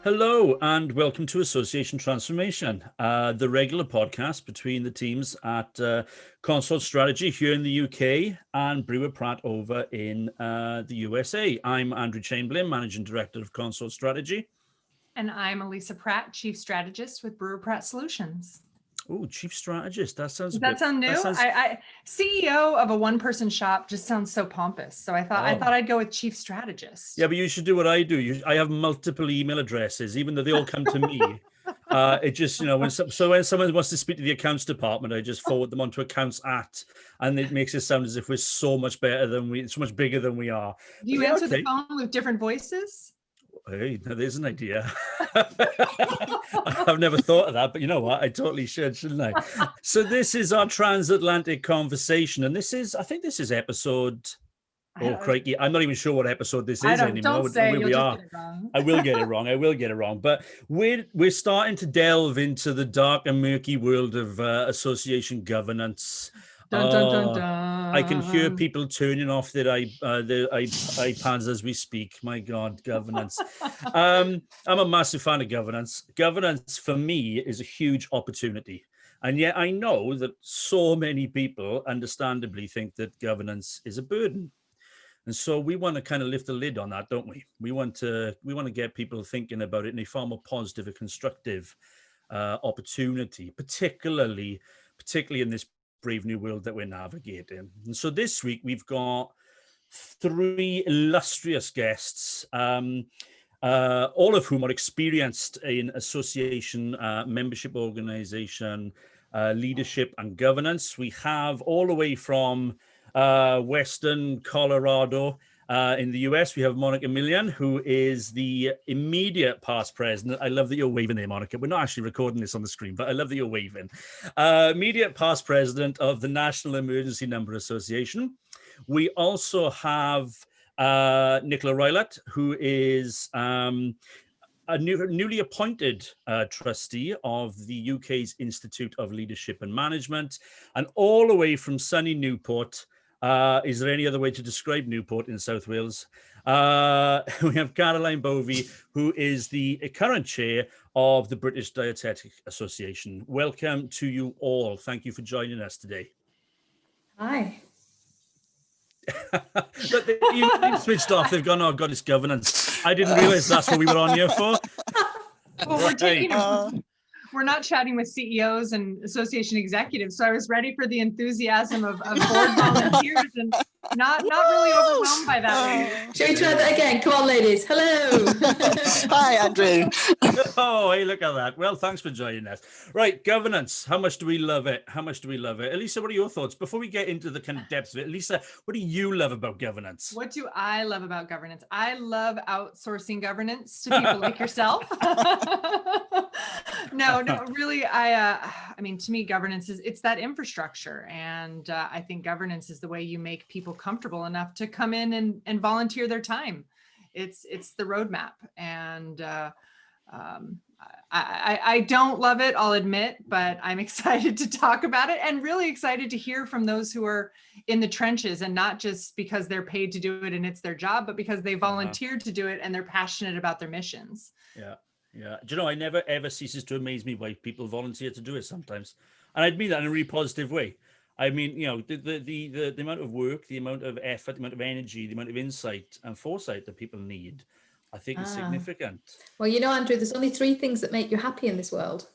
Hello and welcome to Association Transformation, the regular podcast between the teams at Consult Strategy here in the UK and Brewer Pratt over in the USA. I'm Andrew Chamberlain, Managing Director of Consult Strategy. And I'm Elisa Pratt, Chief Strategist with Brewer Pratt Solutions. Oh, Chief Strategist. That sounds. Does that sound new? CEO of a one-person shop just sounds so pompous. So I thought I'd go with Chief Strategist. Yeah, but you should do what I do. I have multiple email addresses, even though they all come to me. It just, when someone wants to speak to the accounts department, I just forward them on to accounts at, and it makes it sound as if we're so much bigger than we are. Do you answer the phone with different voices? Hey, there's an idea. I've never thought of that, but you know what? I totally should, shouldn't I? So this is our transatlantic conversation, and I think this is episode. Oh, crikey. I'm not even sure what episode this is anymore. Don't say where you'll we just are. get it wrong. I will get it wrong. But we're starting to delve into the dark and murky world of association governance. Dun, dun, dun, dun. I can hear people turning off their iPads as we speak. My God, governance. I'm a massive fan of governance. Governance for me is a huge opportunity. And yet I know that so many people understandably think that governance is a burden. And so we want to kind of lift the lid on that, don't we? We want to get people thinking about it in a far more positive and constructive opportunity, particularly in this brave new world that we're navigating. And so this week we've got three illustrious guests, all of whom are experienced in association, membership organization, leadership and governance. We have all the way from Western Colorado in the US, we have Monica Millian, who is the immediate past president. I love that you're waving there, Monica. We're not actually recording this on the screen, but I love that you're waving. Immediate past president of the National Emergency Number Association. We also have Nicola Rylett, who is a newly appointed trustee of the UK's Institute of Leadership and Management, and all the way from sunny Newport. Is there any other way to describe Newport in South Wales? We have Caroline Bovey, who is the current chair of the British Dietetic Association. Welcome to you all. Thank you for joining us today. Hi. Look, they've switched off. They've gone, oh God, it's governance. I didn't realize that's what we were on here for. Well, we're not chatting with CEOs and association executives, so I was ready for the enthusiasm of board volunteers and not really overwhelmed by that. Shall we try that again? Come on, ladies. Hello. Hi, Andrew. Oh, hey, look at that. Well, thanks for joining us. Right, governance. How much do we love it? Elisa, what are your thoughts? Before we get into the kind of depths of it, Elisa, what do you love about governance? What do I love about governance? I love outsourcing governance to people like yourself. No, really, I mean, to me, governance it's that infrastructure. And I think governance is the way you make people comfortable enough to come in and volunteer their time. It's the roadmap. And I don't love it, I'll admit, but I'm excited to talk about it and really excited to hear from those who are in the trenches, and not just because they're paid to do it and it's their job, but because they volunteered to do it and they're passionate about their missions. Yeah. Yeah. Do you know, I never ever ceases to amaze me why people volunteer to do it sometimes. And I'd mean that in a really positive way. I mean, the amount of work, the amount of effort, the amount of energy, the amount of insight and foresight that people need, I think is significant. Well, Andrew, there's only three things that make you happy in this world.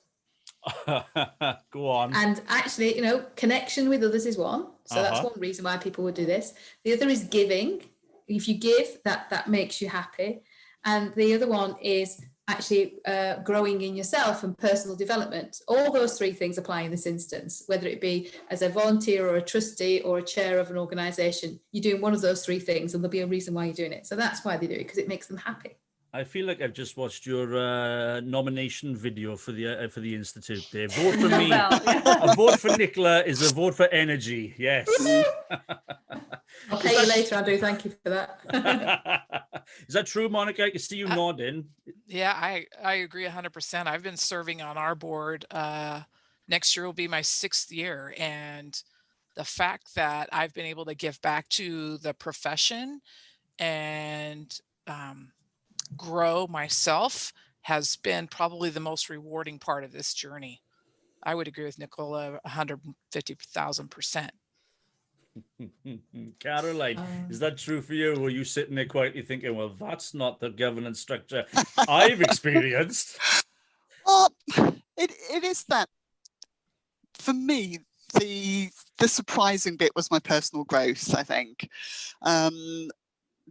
Go on. And actually, connection with others is one. So that's one reason why people would do this. The other is giving. If you give, that makes you happy. And the other one is actually growing in yourself and personal development. All those three things apply in this instance, whether it be as a volunteer or a trustee or a chair of an organisation. You're doing one of those three things and there'll be a reason why you're doing it. So that's why they do it, because it makes them happy. I feel like I've just watched your nomination video for the Institute there. Vote for me. A vote for Nicola is a vote for energy. Yes. I'll pay you later, Andrew. Thank you for that. Is that true, Monica? I can see you nodding. Yeah, I agree 100%. I've been serving on our board. Next year will be my 6th year. And the fact that I've been able to give back to the profession and grow myself has been probably the most rewarding part of this journey. I would agree with Nicola 150,000%. Caroline, is that true for you? Were you sitting there quietly thinking, well, that's not the governance structure I've experienced? Well, it is that. For me, the surprising bit was my personal growth, I think.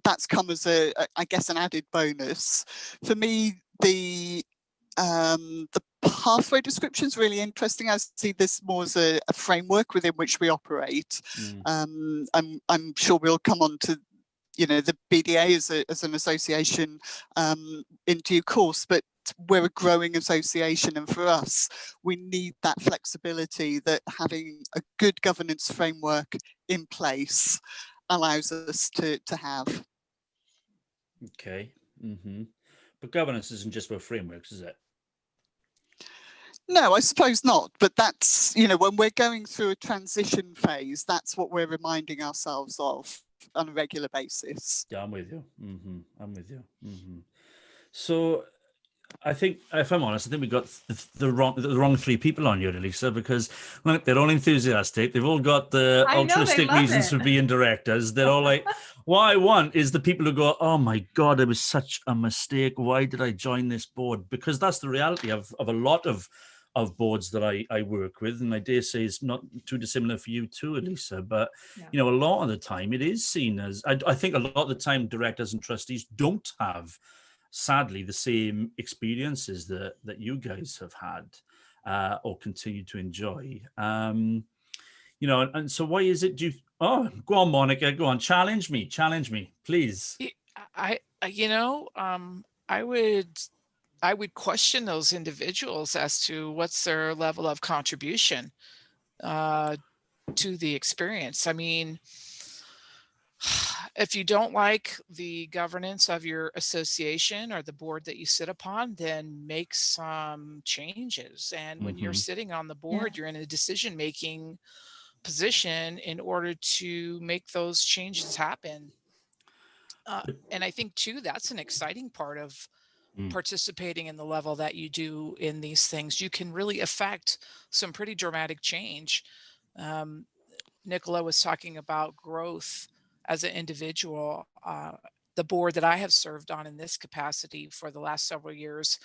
That's come as I guess, an added bonus. For me, the pathway description is really interesting. I see this more as a framework within which we operate. I'm sure we'll come on to, the BDA as an association in due course, but we're a growing association, and for us, we need that flexibility that having a good governance framework in place allows us to have. Okay. But governance isn't just about frameworks, is it? No, I suppose not. But that's, when we're going through a transition phase, that's what we're reminding ourselves of on a regular basis. Yeah, I'm with you. I'm with you. So I think, if I'm honest, I think we got the wrong three people on here, Elisa, because look, they're all enthusiastic. They've all got the altruistic reasons for being directors. They're all like, what I want is the people who go, oh my God, it was such a mistake. Why did I join this board? Because that's the reality of a lot of boards that I work with. And I dare say it's not too dissimilar for you too, Elisa. But, a lot of the time it is seen as, I think a lot of the time directors and trustees don't have, sadly, the same experiences that you guys have had or continue to enjoy. And so why is it go on, Monica, go on, challenge me, please. I would question those individuals as to what's their level of contribution to the experience. I mean, if you don't like the governance of your association or the board that you sit upon, then make some changes. And when you're sitting on the board, you're in a decision-making position in order to make those changes happen. And I think too, that's an exciting part of participating in the level that you do in these things. You can really affect some pretty dramatic change. Nicola was talking about growth as an individual. The board that I have served on in this capacity for the last several years,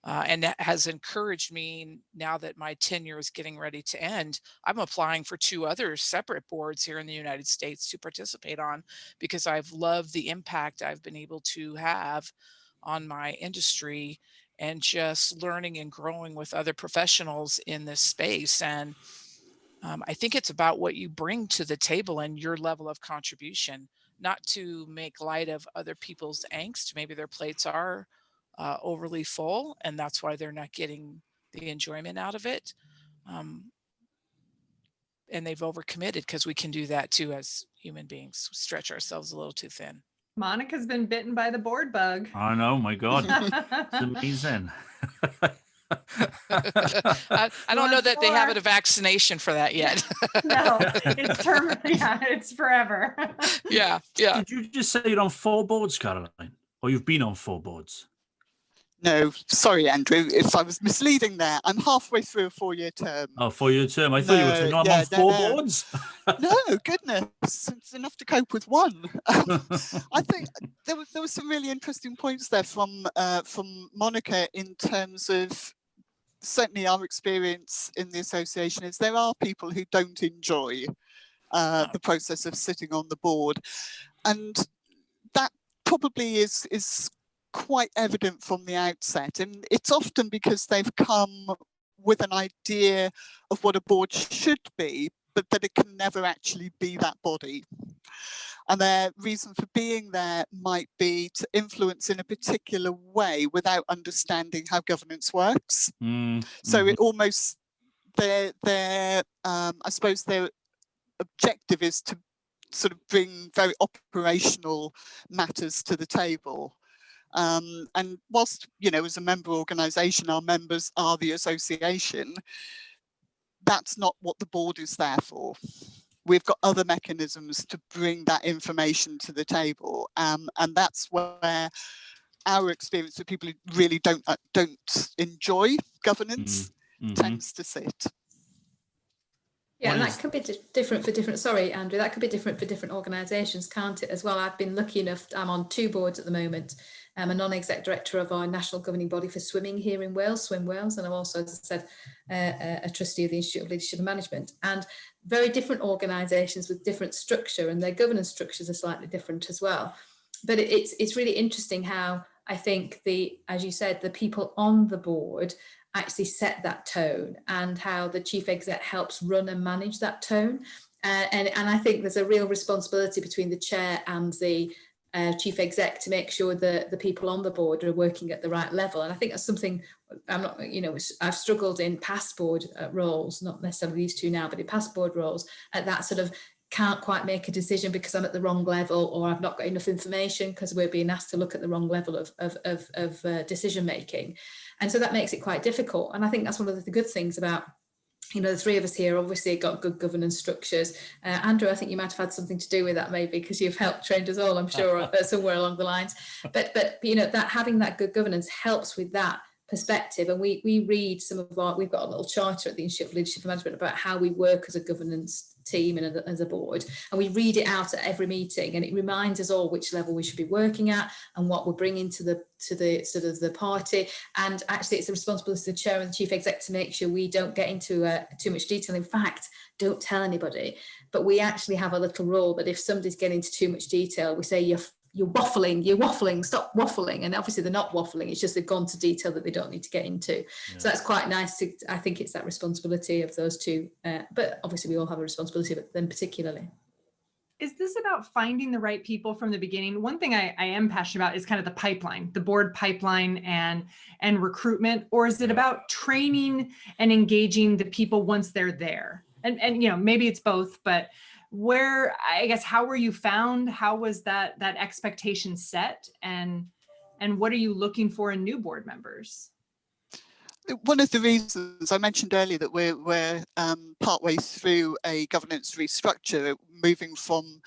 and that has encouraged me, now that my tenure is getting ready to end, I'm applying for 2 other separate boards here in the United States to participate on, because I've loved the impact I've been able to have on my industry and just learning and growing with other professionals in this space. And I think it's about what you bring to the table and your level of contribution, not to make light of other people's angst. Maybe their plates are overly full, and that's why they're not getting the enjoyment out of it. And they've overcommitted, because we can do that too as human beings, stretch ourselves a little too thin. Monica's been bitten by the board bug. I know, my God. It's amazing. I don't know that they have a vaccination for that yet. No, it's terminal. Yeah, it's forever. Yeah. Did you just say you're on 4 boards, Caroline? Or you've been on 4 boards? No, sorry, Andrew, if I was misleading there. I'm halfway through a 4-year term. Oh, 4-year term. I thought you were saying I'm on 4 boards. No, goodness, it's enough to cope with one. I think there was some really interesting points there from Monica in terms of, certainly our experience in the association is there are people who don't enjoy the process of sitting on the board, and that probably is quite evident from the outset, and it's often because they've come with an idea of what a board should be, but that it can never actually be that body. And their reason for being there might be to influence in a particular way without understanding how governance works. So it almost, I suppose their objective is to sort of bring very operational matters to the table. And whilst, as a member organisation, our members are the association, that's not what the board is there for. We've got other mechanisms to bring that information to the table. And that's where our experience with people who really don't enjoy governance tends to sit. Yeah, and that could be different for different, sorry, Andrew, that could be different for different organisations, can't it, as well? I've been lucky enough, I'm on 2 boards at the moment. I'm a non-exec director of our national governing body for swimming here in Wales, Swim Wales, and I'm also, as I said, a trustee of the Institute of Leadership and Management. And very different organisations with different structure, and their governance structures are slightly different as well. But it's really interesting how I think as you said, the people on the board actually set that tone, and how the chief exec helps run and manage that tone. And I think there's a real responsibility between the chair and the chief exec to make sure that the people on the board are working at the right level. And I think that's something I've struggled in past board roles, not necessarily these 2 now, but in past board roles, at that sort of can't quite make a decision because I'm at the wrong level, or I've not got enough information because we're being asked to look at the wrong level of decision making. And so that makes it quite difficult. And I think that's one of the good things about, the 3 of us here obviously got good governance structures. Andrew, I think you might have had something to do with that, maybe, because you've helped train us all, I'm sure, somewhere along the lines. But that having that good governance helps with that perspective. And we read we've got a little charter at the Institute of Leadership and Management about how we work as a governance team and as a board, and we read it out at every meeting, and it reminds us all which level we should be working at and what we're bringing to the sort of the party. And actually it's the responsibility of the chair and the chief exec to make sure we don't get into too much detail. In fact, don't tell anybody, but we actually have a little rule that if somebody's getting into too much detail, we say you're waffling, stop waffling. And obviously they're not waffling, it's just they've gone to detail that they don't need to get into. Yeah. So that's quite nice. I think it's that responsibility of those 2, but obviously we all have a responsibility, but them particularly. Is this about finding the right people from the beginning? One thing I am passionate about is kind of the pipeline, the board pipeline and recruitment, or is it about training and engaging the people once they're there? And maybe it's both, but how were you found? How was that expectation set? And what are you looking for in new board members? One of the reasons I mentioned earlier that we're partway through a governance restructure, moving from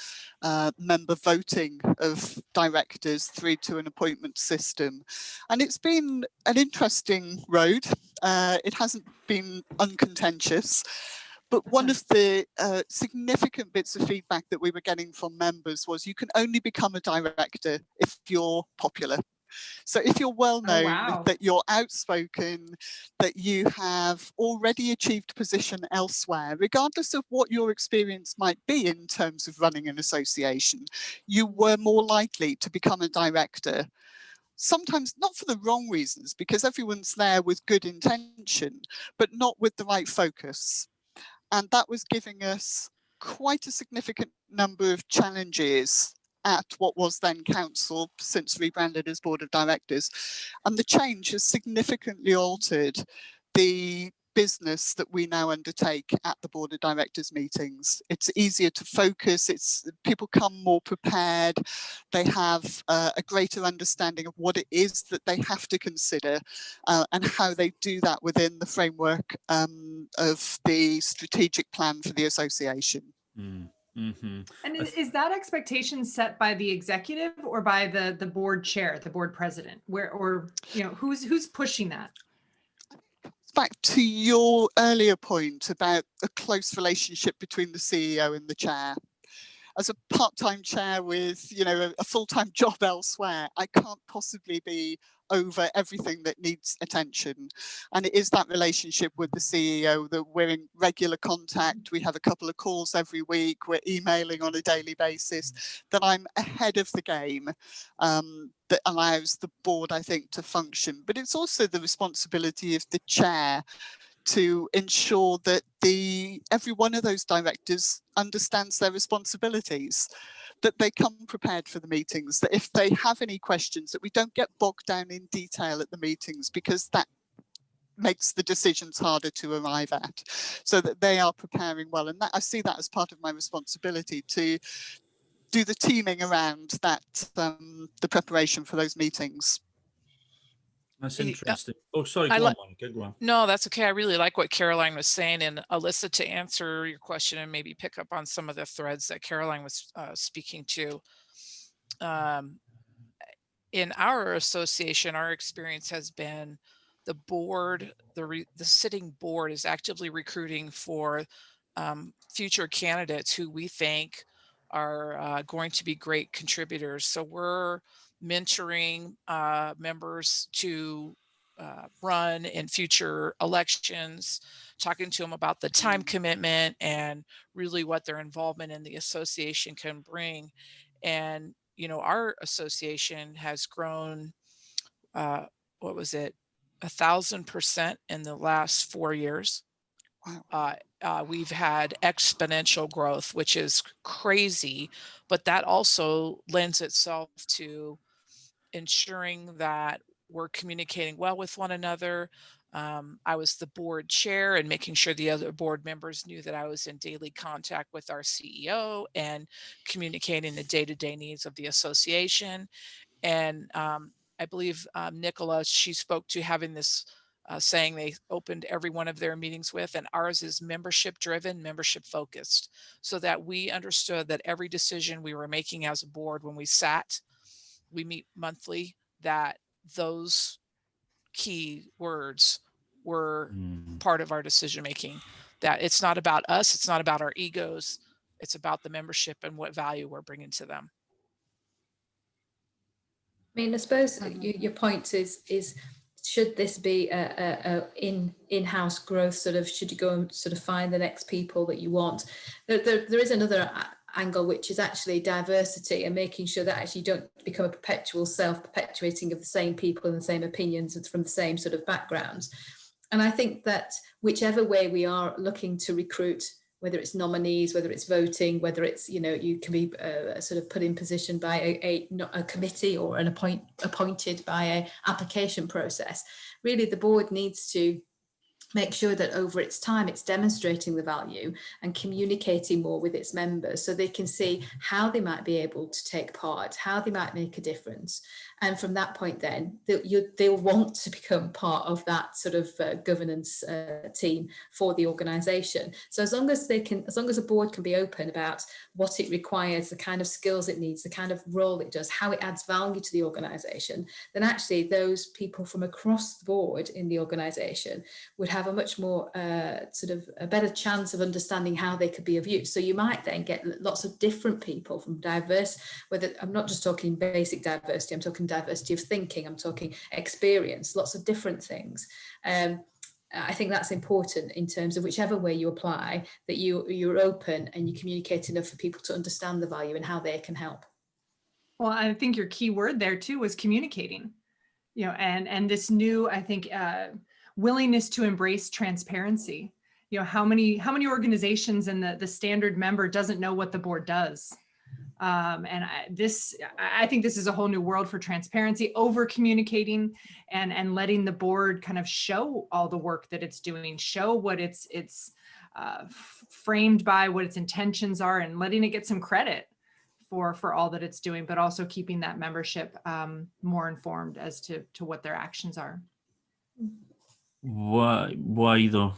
member voting of directors through to an appointment system. And it's been an interesting road. It hasn't been uncontentious. But one of the significant bits of feedback that we were getting from members was you can only become a director if you're popular. So if you're well known, that you're outspoken, that you have already achieved position elsewhere, regardless of what your experience might be in terms of running an association, you were more likely to become a director. Sometimes not for the wrong reasons, because everyone's there with good intention, but not with the right focus. And that was giving us quite a significant number of challenges at what was then council, since rebranded as board of directors. And the change has significantly altered the business that we now undertake at the board of directors meetings. It's easier to focus, people come more prepared, they have a greater understanding of what it is that they have to consider and how they do that within the framework of the strategic plan for the association. Mm-hmm. And is that expectation set by the executive or by the board chair, the board president, who's pushing that? Back to your earlier point about a close relationship between the CEO and the chair. As a part-time chair with, a full-time job elsewhere, I can't possibly be over everything that needs attention. And it is that relationship with the CEO that we're in regular contact. We have a couple of calls every week. We're emailing on a daily basis, that I'm ahead of the game, that allows the board, I think, to function. But it's also the responsibility of the chair to ensure that every one of those directors understands their responsibilities, that they come prepared for the meetings, that if they have any questions, that we don't get bogged down in detail at the meetings, because that makes the decisions harder to arrive at, so that they are preparing well. And that I see that as part of my responsibility, to do the teaming around that, the preparation for those meetings. That's interesting. Oh, sorry, go on. No, that's okay. I really like what Caroline was saying. And Alyssa, to answer your question and maybe pick up on some of the threads that Caroline was speaking to, in our association, our experience has been the board, the sitting board is actively recruiting for future candidates who we think are going to be great contributors. So we're mentoring members to run in future elections, talking to them about the time commitment and really what their involvement in the association can bring. And, you know, our association has grown, what was it, 1,000% in the last 4 years. Wow. We've had exponential growth, which is crazy, but that also lends itself to ensuring that we're communicating well with one another. I was the board chair and making sure the other board members knew that I was in daily contact with our CEO and communicating the day-to-day needs of the association. And I believe Nicola, she spoke to having this saying they opened every one of their meetings with, and ours is membership driven, membership focused, so that we understood that every decision we were making as a board when we sat, we meet monthly, that those key words were part of our decision making, that it's not about us, it's not about our egos, it's about the membership and what value we're bringing to them. I mean, I suppose your point is should this be a in-house growth sort of, should you go and sort of find the next people that you want? There is another angle, which is actually diversity and making sure that actually you don't become a perpetual self-perpetuating of the same people and the same opinions and from the same sort of backgrounds. And I think that whichever way we are looking to recruit, whether it's nominees, whether it's voting, whether it's, you know, you can be sort of put in position by a committee or an appointed by an application process. Really, the board needs to make sure that over its time it's demonstrating the value and communicating more with its members so they can see how they might be able to take part, how they might make a difference. And from that point then, they'll want to become part of that sort of governance team for the organisation. So as long as a board can be open about what it requires, the kind of skills it needs, the kind of role it does, how it adds value to the organisation, then actually those people from across the board in the organisation would have a much more sort of a better chance of understanding how they could be of use. So you might then get lots of different people from diverse, whether I'm not just talking basic diversity, I'm talking diversity of thinking, I'm talking experience, lots of different things. I think that's important in terms of whichever way you apply, that you're open and you communicate enough for people to understand the value and how they can help. Well, I think your key word there too was communicating, you know, and this new, I think, willingness to embrace transparency. You know, how many organizations and the standard member doesn't know what the board does. And I think this is a whole new world for transparency, over communicating and letting the board kind of show all the work that it's doing, show what it's framed by, what its intentions are, and letting it get some credit for all that it's doing, but also keeping that membership more informed as to what their actions are. Why though?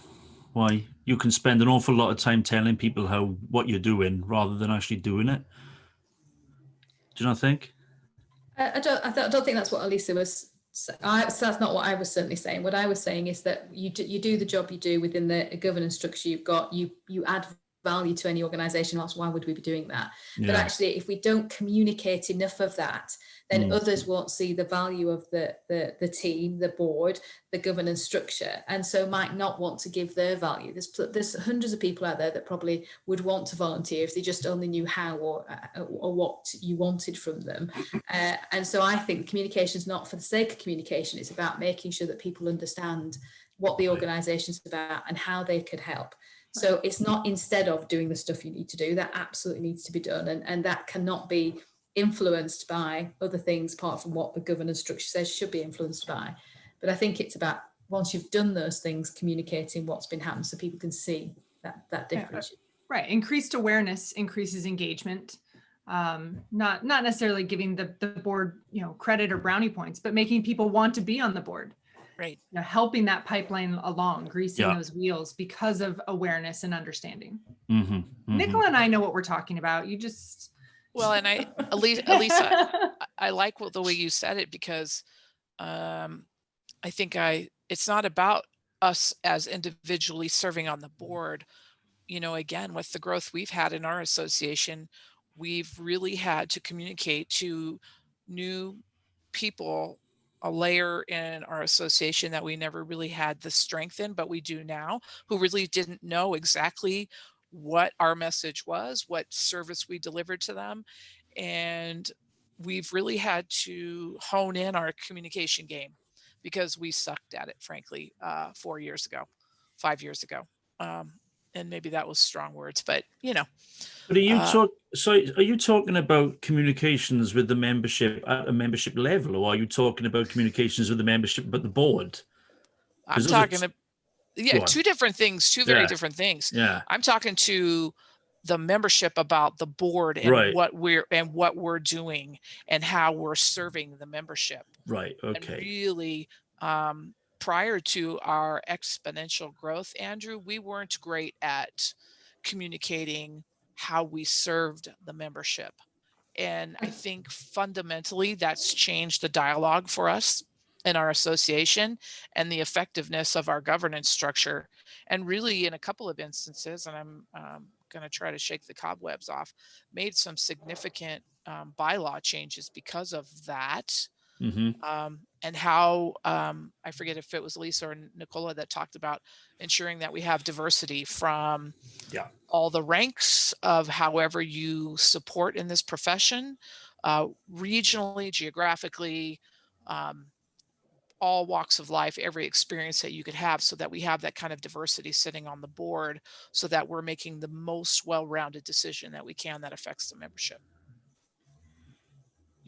Why? You can spend an awful lot of time telling people what you're doing rather than actually doing it. Do you not think? I don't think that's what Elisa was. That's not what I was certainly saying. What I was saying is that you do the job you do within the governance structure you've got. You add value to any organisation, else why would we be doing that? Yeah. But actually, if we don't communicate enough of that, then others won't see the value of the team, the board, the governance structure, and so might not want to give their value. There's hundreds of people out there that probably would want to volunteer if they just only knew how or what you wanted from them. And so I think communication is not for the sake of communication. It's about making sure that people understand what the organisation is about and how they could help. So it's not instead of doing the stuff you need to do. That absolutely needs to be done, and that cannot be influenced by other things apart from what the governance structure says should be influenced by. But I think it's about, once you've done those things, communicating what's been happening so people can see that difference. Yeah, right. Increased awareness increases engagement. Not necessarily giving the board, you know, credit or brownie points, but making people want to be on the board. Right. You know, helping that pipeline along, greasing those wheels because of awareness and understanding. Mm-hmm, mm-hmm. Nicola and I know what we're talking about. You just... Well, and Elisa, I like the way you said it, because I think it's not about us as individually serving on the board. You know, again, with the growth we've had in our association, we've really had to communicate to new people a layer in our association that we never really had the strength in, but we do now, who really didn't know exactly what our message was, what service we delivered to them. And we've really had to hone in our communication game, because we sucked at it, frankly, 4 years ago, 5 years ago. And maybe that was strong words, but you know. But are you talking about communications with the membership at a membership level, or are you talking about communications with the membership but the board? I'm talking to, yeah, two different things, two very different things. Yeah. I'm talking to the membership about the board and what we're doing and how we're serving the membership. Right. Okay. And really, prior to our exponential growth, Andrew, we weren't great at communicating how we served the membership. And I think fundamentally that's changed the dialogue for us in our association and the effectiveness of our governance structure. And really, in a couple of instances, and I'm going to try to shake the cobwebs off, made some significant bylaw changes because of that. And how I forget if it was Lisa or Nicola that talked about ensuring that we have diversity from all the ranks of however you support in this profession, regionally, geographically, all walks of life, every experience that you could have, so that we have that kind of diversity sitting on the board, so that we're making the most well-rounded decision that we can that affects the membership.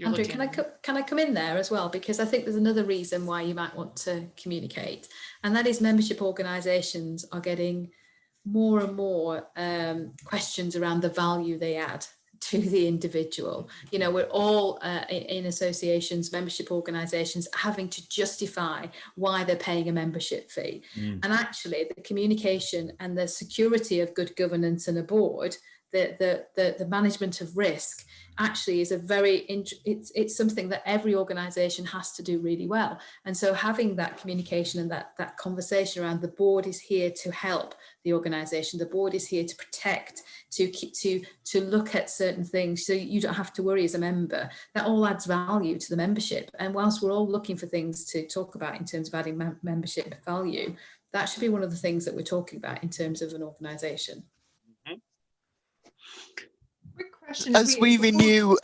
Andrew, can I come in there as well? Because I think there's another reason why you might want to communicate, and that is membership organisations are getting more and more questions around the value they add to the individual. You know, we're all in associations, membership organisations, having to justify why they're paying a membership fee. And actually the communication and the security of good governance and a board, the management of risk, actually is a very, it's something that every organisation has to do really well. And so having that communication and that conversation around the board is here to help the organisation. The board is here to protect, to look at certain things, so you don't have to worry as a member. That all adds value to the membership. And whilst we're all looking for things to talk about in terms of adding membership value, that should be one of the things that we're talking about in terms of an organisation. As we renew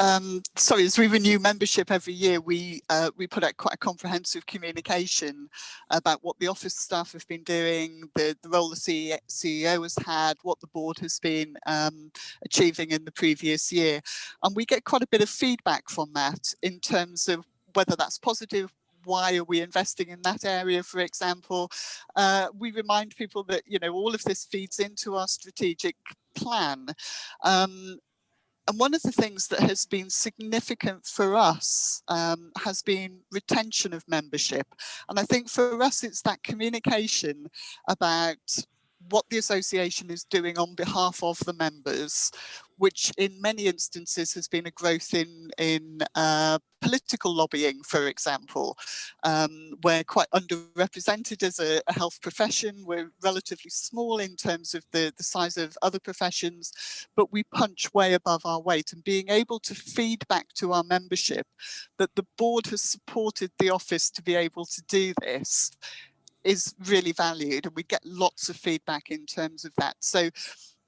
membership every year, we put out quite a comprehensive communication about what the office staff have been doing, the role the CEO has had, what the board has been achieving in the previous year. And we get quite a bit of feedback from that in terms of whether that's positive. Why are we investing in that area, for example? We remind people that, you know, all of this feeds into our strategic plan. And one of the things that has been significant for us has been retention of membership. And I think for us, it's that communication about what the association is doing on behalf of the members, which in many instances has been a growth in political lobbying, for example. We're quite underrepresented as a health profession. We're relatively small in terms of the size of other professions, but we punch way above our weight. And being able to feed back to our membership that the board has supported the office to be able to do this is really valued, and we get lots of feedback in terms of that. So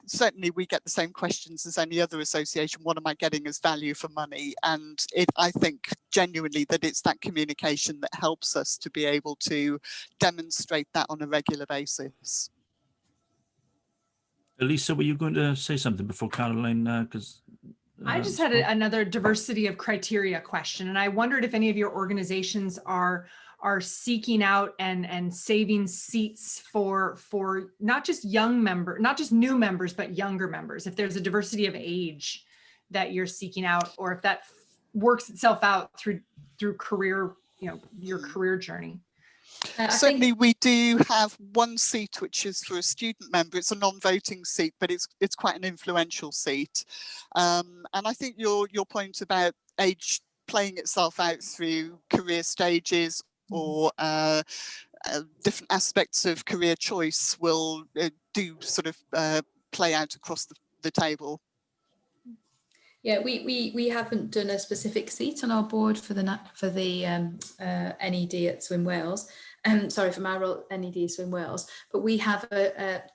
certainly we get the same questions as any other association. What am I getting as value for money? And I think genuinely that it's that communication that helps us to be able to demonstrate that on a regular basis. Elisa, were you going to say something before Caroline? Because I just had another diversity of criteria question, and I wondered if any of your organizations are seeking out and saving seats for not just not just new members, but younger members. If there's a diversity of age that you're seeking out, or if that works itself out through career, you know, your career journey. Certainly we do have one seat which is for a student member. It's a non-voting seat, but it's quite an influential seat. And I think your point about age playing itself out through career stages or different aspects of career choice will do sort of play out across the table. Yeah, we haven't done a specific seat on our board for the NED at Swim Wales. Sorry, for my role, NED Swim Wales, but we have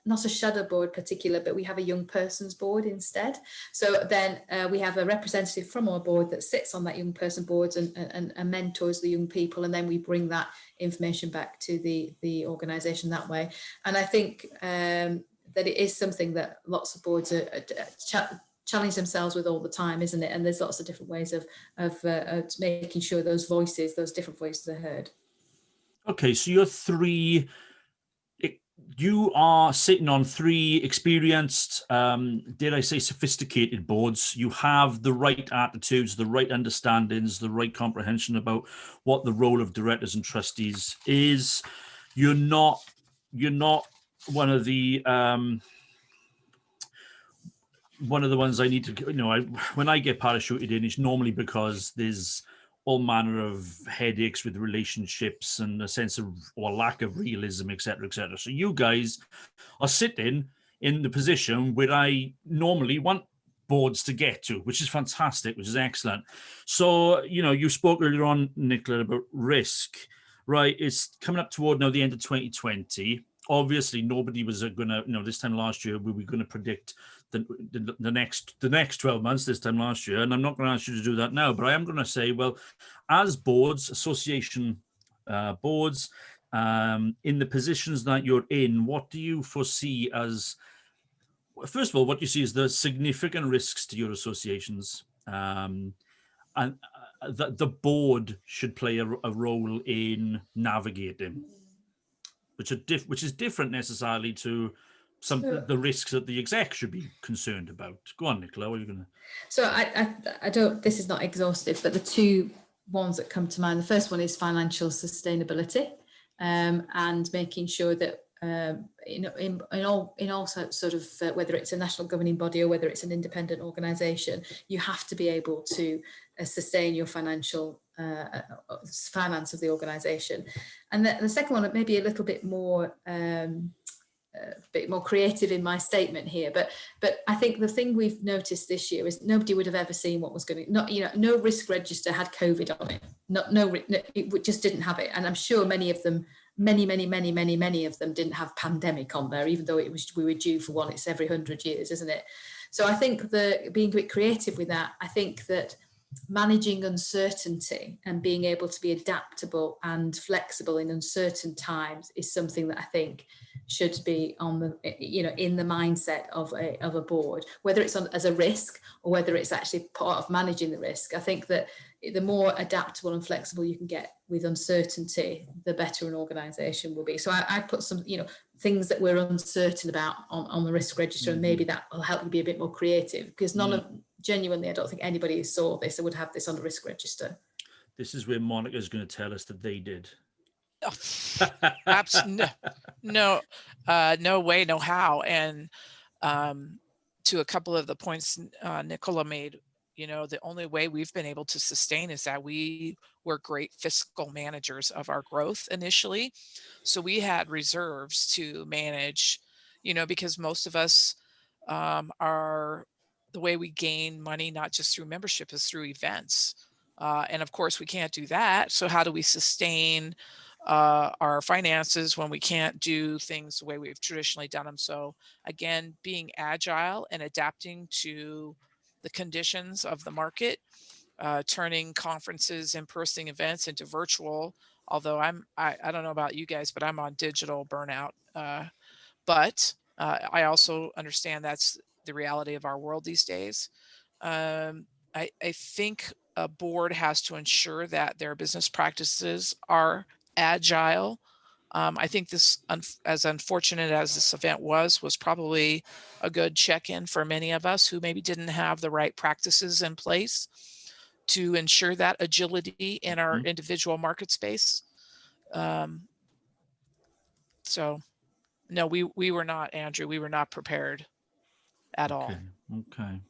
not a shadow board particular, but we have a young persons board instead. So then we have a representative from our board that sits on that young person board and mentors the young people, and then we bring that information back to the organisation that way. And I think that it is something that lots of boards are challenge themselves with all the time, isn't it? And there's lots of different ways of making sure those different voices are heard. Okay, so you are sitting on 3 experienced, dare I say, sophisticated boards. You have the right attitudes, the right understandings, the right comprehension about what the role of directors and trustees is. You're not one of the ones I need to, when I get parachuted in, it's normally because there's all manner of headaches with relationships and a sense of, or lack of realism, etc., etc. So you guys are sitting in the position where I normally want boards to get to, which is fantastic, which is excellent. So, you spoke earlier on, Nicola, about risk, right? It's coming up toward now the end of 2020. Obviously, nobody was going to, this time last year, we were going to predict the next 12 months this time last year, and I'm not going to ask you to do that now, but I am going to say, well, as boards, association boards, in the positions that you're in, what do you foresee as, first of all, what you see as the significant risks to your associations, and that the board should play a role in navigating, which is different necessarily to the risks that the exec should be concerned about. Go on, Nicola, what are you going to? So I don't, this is not exhaustive, but the 2 ones that come to mind, the first one is financial sustainability, and making sure that in all sort of whether it's a national governing body or whether it's an independent organisation, you have to be able to sustain your financial finance of the organisation. And the second one, maybe a little bit more creative in my statement here, but I think the thing we've noticed this year is nobody would have ever seen what was going to, no risk register had COVID on it, it just didn't have it. And I'm sure many of them, many of them didn't have pandemic on there, even though we were due for one. It's every 100 years, isn't it? So I think being a bit creative with that, I think that managing uncertainty and being able to be adaptable and flexible in uncertain times is something that I think should be on the, in the mindset of a board, whether it's as a risk or whether it's actually part of managing the risk. I think that the more adaptable and flexible you can get with uncertainty, the better an organisation will be. So I put some, things that we're uncertain about on the risk register, and maybe that will help you be a bit more creative, because genuinely, I don't think anybody saw this or would have this on the risk register. This is where Monica's going to tell us that they did. Absolutely no way, no how. And to a couple of the points Nicola made, the only way we've been able to sustain is that we were great fiscal managers of our growth initially. So we had reserves to manage, because most of us are, the way we gain money, not just through membership, is through events. And of course we can't do that. So how do we sustain our finances when we can't do things the way we've traditionally done them? So again, being agile and adapting to the conditions of the market, turning conferences, in-person events into virtual. Although I don't know about you guys, but I'm on digital burnout. But I also understand that's the reality of our world these days. I think a board has to ensure that their business practices are agile. I think this, as unfortunate as this event was probably a good check-in for many of us who maybe didn't have the right practices in place to ensure that agility in our individual market space. So no, we were not, Andrew, we were not prepared at all. Okay.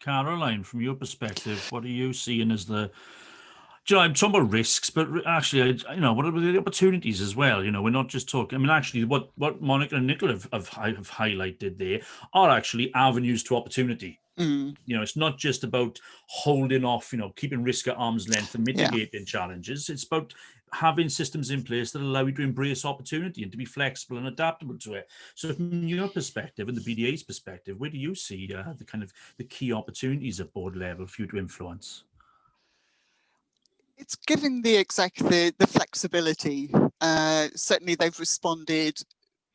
Caroline, from your perspective, what are you seeing as the you know, I'm talking about risks, but actually, you know, what are the opportunities as well? You know, we're not just talking. I mean, actually, what Monica and Nicola have highlighted there are actually avenues to opportunity. Mm. You know, it's not just about holding off, you know, keeping risk at arm's length and mitigating challenges. It's about having systems in place that allow you to embrace opportunity and to be flexible and adaptable to it. So from your perspective and the BDA's perspective, where do you see the kind of the key opportunities at board level for you to influence? It's giving the exec the flexibility. Certainly they've responded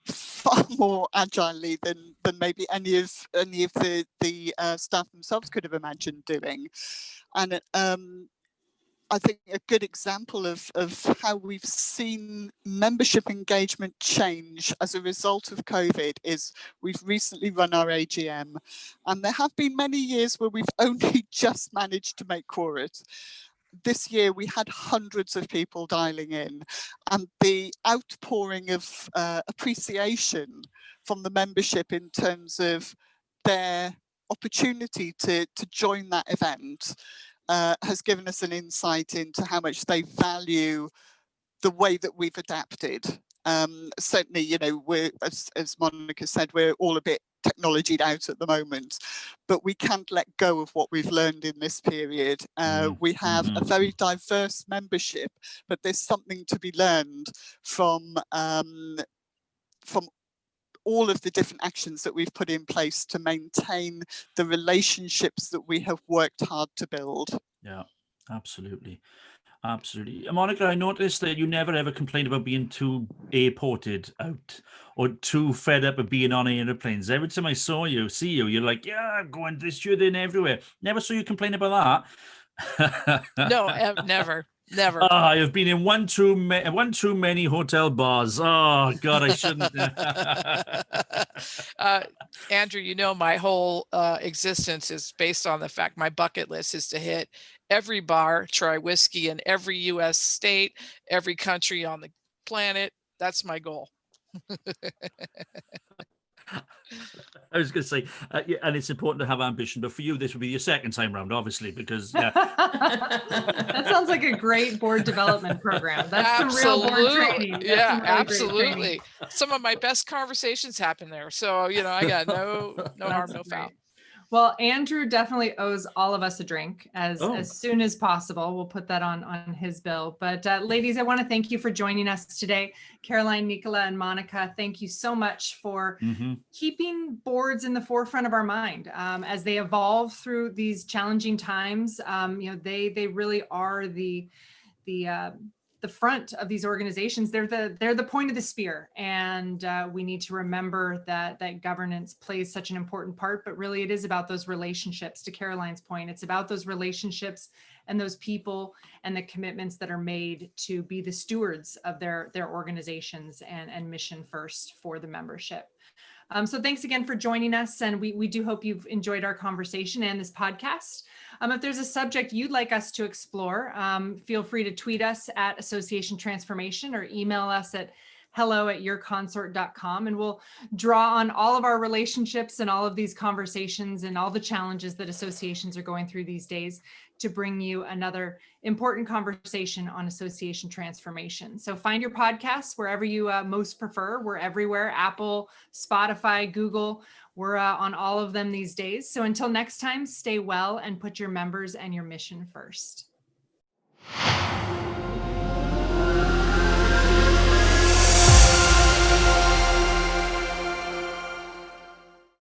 far more agilely than maybe any of the staff themselves could have imagined doing. And I think a good example of how we've seen membership engagement change as a result of COVID is we've recently run our AGM, and there have been many years where we've only just managed to make quorum. This year we had hundreds of people dialing in, and the outpouring of appreciation from the membership in terms of their opportunity to join that event has given us an insight into how much they value the way that we've adapted. Certainly, you know, we're, as Monica said, we're all a bit technologied out at the moment, but we can't let go of what we've learned in this period. We have a very diverse membership, but there's something to be learned from all of the different actions that we've put in place to maintain the relationships that we have worked hard to build. Yeah, absolutely. Absolutely. Monica, I noticed that you never ever complained about being too airported out or too fed up of being on airplanes. Every time I see you, you're like, yeah, I'm going this year, then everywhere. Never saw you complain about that. No, never. Never. I have been in one too many hotel bars. Oh God, I shouldn't. Andrew, you know, my whole existence is based on the fact my bucket list is to hit every bar, try whiskey in every U.S. state, every country on the planet. That's my goal. I was going to say, yeah, and it's important to have ambition, but for you, this would be your second time round, obviously, because yeah. That sounds like a great board development program. That's some real board training. That's Yeah, some really great absolutely. training. Some of my best conversations happen there. So, you know, I got no harm, no foul. Well, Andrew definitely owes all of us a drink as soon as possible. We'll put that on his bill. But ladies, I want to thank you for joining us today. Caroline, Nicola, and Monica, thank you so much for keeping boards in the forefront of our mind as they evolve through these challenging times. You know, they really are the front of these organizations. They're the point of the spear, and we need to remember that governance plays such an important part. But really, it is about those relationships. To Caroline's point, it's about those relationships and those people and the commitments that are made to be the stewards of their organizations and mission first for the membership. So thanks again for joining us, and we do hope you've enjoyed our conversation and this podcast. If there's a subject you'd like us to explore, feel free to tweet us at Association Transformation or email us at hello@yourconsort.com, and we'll draw on all of our relationships and all of these conversations and all the challenges that associations are going through these days to bring you another important conversation on association transformation. So find your podcasts wherever you most prefer. We're everywhere: Apple, Spotify, Google. We're on all of them these days. So until next time, stay well and put your members and your mission first.